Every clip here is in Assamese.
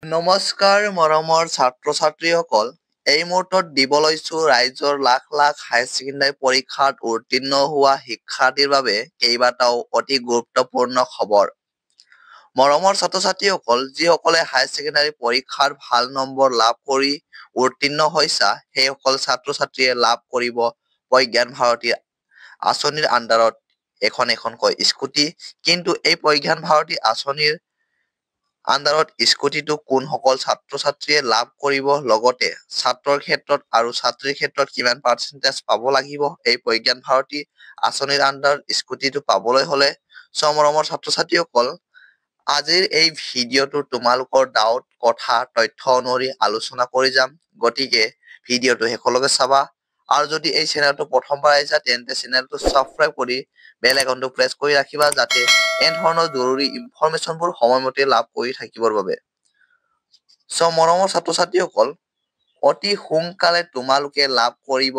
নমস্কাৰ মৰমৰ ছাত্ৰ-ছাত্ৰীসকল। এই মুহূৰ্তত দিব লৈছো ৰাজ্যৰ লাখ লাখ হায়াৰ ছেকেণ্ডাৰী পৰীক্ষাত উত্তীৰ্ণ হোৱা শিক্ষাৰ্থীৰ বাবে কেইবাটাও অতি গুৰুত্বপূৰ্ণ খবৰ। মৰমৰ ছাত্ৰ-ছাত্ৰীসকল, যিসকলে হায়াৰ ছেকেণ্ডাৰী পৰীক্ষাৰ ভাল নম্বৰ লাভ কৰি উত্তীৰ্ণ হৈছা, সেইসকল ছাত্ৰ-ছাত্ৰীয়ে লাভ কৰিব প্ৰজ্ঞান ভাৰতী আঁচনিৰ আণ্ডাৰত এখনকৈ স্কুটি। কিন্তু এই প্ৰজ্ঞান ভাৰতী আঁচনিৰ আণ্ডাৰত স্কুটিটো কোনসকল ছাত্ৰ-ছাত্ৰীয়ে লাভ কৰিব, লগতে ছাত্ৰৰ ক্ষেত্ৰত আৰু ছাত্ৰীৰ ক্ষেত্ৰত কিমান পাৰ্চেণ্টেজ পাব লাগিব এই প্ৰজ্ঞান ভাৰতী আঁচনিৰ আণ্ডাৰত স্কুটিটো পাবলৈ হ'লে। মৰমৰ ছাত্ৰ-ছাত্ৰীসকল, আজিৰ এই ভিডিঅ'টো তোমালোকৰ ডাউট কথা তথ্য অনুসৰি আলোচনা কৰি যাম। গতিকে ভিডিঅ'টো শেষলৈকে চাবা। আৰু যদি এই চেনেলটো প্ৰথমবাৰ আহিছা তেন্তে চেনেলটো ছাবস্ক্ৰাইব কৰি বেল আইকনটো প্ৰেছ কৰি ৰাখিবা, যাতে এনেধৰণৰ জৰুৰী ইনফৰমেশ্যনবোৰ সময়মতে লাভ কৰি থাকিবৰ বাবে। মৰমৰ ছাত্ৰ-ছাত্ৰীসকল, অতি সোনকালে তোমালোকে লাভ কৰিব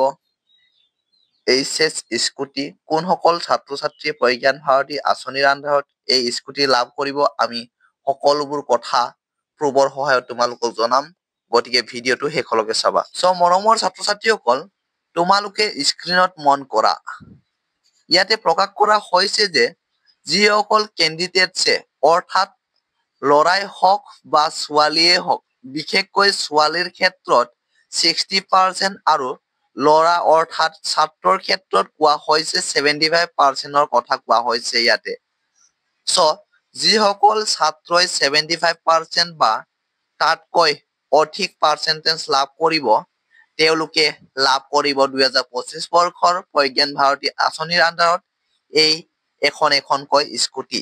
HS স্কুটি। কোনসকল ছাত্ৰ-ছাত্ৰীয়ে প্ৰজ্ঞান ভাৰতী আঁচনিৰ আণ্ডাৰত এই স্কুটি লাভ কৰিব, আমি সকলোবোৰ কথা প্ৰুফৰ সহায়ত তোমালোকক জনাম। গতিকে ভিডিঅ'টো শেষলৈকে চাবা। মৰমৰ ছাত্ৰ-ছাত্ৰীসকল, তোমালোকে স্ক্ৰীনত মন কৰা। ইয়াতে প্ৰকাশ কৰা হৈছে যে যিসকল কেণ্ডিডেটছে, অৰ্থাৎ ল'ৰাই হওক বা ছোৱালীয়ে হওক, বিশেষকৈ ছোৱালীৰ ক্ষেত্ৰত 60% আৰু ল'ৰা অৰ্থাৎ ছাত্ৰৰ ক্ষেত্ৰত কোৱা হৈছে 75%ৰ কথা কোৱা হৈছে ইয়াতে। যিসকল ছাত্ৰই 75% বা তাতকৈ অধিক পাৰ্চেণ্টেজ লাভ কৰিব, তেওঁলোকে লাভ কৰিব 2025 বৰ্ষৰ প্ৰজ্ঞান ভাৰতী আঁচনিৰ আণ্ডাৰত এই এখনকৈ স্কুটি।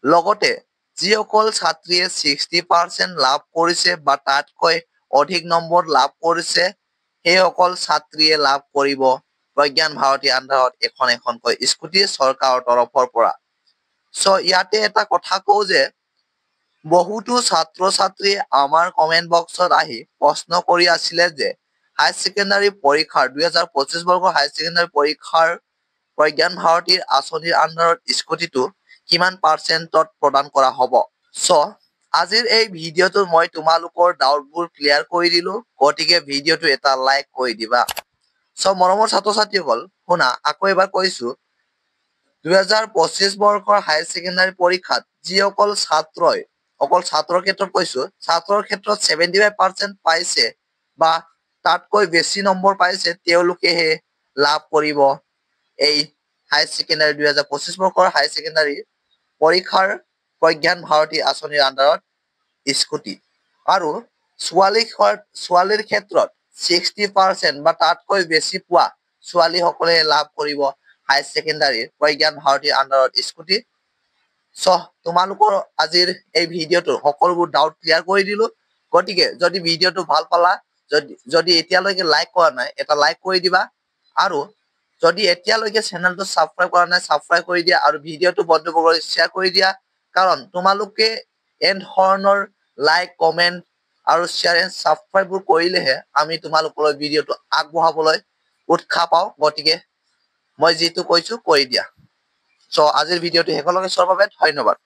লগতে যিসকল ছাত্ৰীয়ে 60% লাভ কৰিছে বা তাতকৈ অধিক নম্বৰ লাভ কৰিছে, সেইসকল ছাত্ৰীয়ে লাভ কৰিব প্ৰজ্ঞান ভাৰতী আণ্ডাৰত এখনকৈ স্কুটি চৰকাৰৰ তৰফৰ পৰা। ইয়াতে এটা কথা কওঁ যে বহুতো ছাত্ৰ-ছাত্ৰীয়ে আমাৰ কমেণ্ট বক্সত আহি প্ৰশ্ন কৰি আছিলে যে হায়াৰ ছেকেণ্ডাৰী পৰীক্ষাৰ 2025 বৰ্ষৰ হায়াৰ ছেকেণ্ডাৰী পৰীক্ষাৰ প্ৰজ্ঞান ভাৰতীৰ আঁচনিৰ আণ্ডাৰত স্কুটিটো কিমান পাৰ্চেণ্টত প্ৰদান কৰা হ'ব। আজিৰ এই ভিডিঅ'টো মই তোমালোকৰ ডাউটবোৰ ক্লিয়াৰ কৰি দিলো। গতিকে ভিডিঅ'টো এটা লাইক কৰি দিবা। মৰমৰ ছাত্ৰ-ছাত্ৰীসকল, শুনা, আকৌ এবাৰ কৈছো, 2025 বৰ্ষৰ হায়াৰ ছেকেণ্ডাৰী পৰীক্ষাত যিসকল ছাত্ৰই, অকল ছাত্ৰৰ ক্ষেত্ৰত কৈছো, ছাত্ৰৰ ক্ষেত্ৰত 75% পাইছে বা তাতকৈ বেছি নম্বৰ পাইছে, তেওঁলোকেহে লাভ কৰিব এই হায়াৰ ছেকেণ্ডাৰী 2025 বৰ্ষৰ হায়াৰ ছেকেণ্ডাৰী পৰীক্ষাৰ প্ৰজ্ঞান ভাৰতী আঁচনিৰ আণ্ডাৰত স্কুটি। আৰু ছোৱালীৰ ক্ষেত্ৰত 60% বা তাতকৈ বেছি পোৱা ছোৱালীসকলে লাভ কৰিব হায়াৰ ছেকেণ্ডাৰীৰ প্ৰজ্ঞান ভাৰতীৰ আণ্ডাৰত স্কুটি। তোমালোকৰ আজিৰ এই ভিডিঅ'টোৰ সকলোবোৰ ডাউট ক্লিয়াৰ কৰি দিলো। গতিকে যদি ভিডিঅ'টো ভাল পালা, যদি এতিয়ালৈকে লাইক কৰা নাই, এটা লাইক কৰি দিবা। আৰু যদি এতিয়ালৈকে চেনেলটো ছাবস্ক্ৰাইব কৰা নাই, ছাবস্ক্ৰাইব কৰি দিয়া আৰু ভিডিঅ'টো বন্ধুবৰ্গৰ শ্বেয়াৰ কৰি দিয়া। কাৰণ তোমালোকে এনেধৰণৰ লাইক, কমেণ্ট আৰু শ্বেয়াৰ এণ্ড ছাবস্ক্ৰাইববোৰ কৰিলেহে আমি তোমালোকলৈ ভিডিঅ'টো আগবঢ়াবলৈ উৎসাহ পাওঁ। গতিকে মই যিটো কৈছো কৰি দিয়া। আজিৰ ভিডিঅ'টো শেষলৈকে চোৱাৰ বাবে ধন্যবাদ।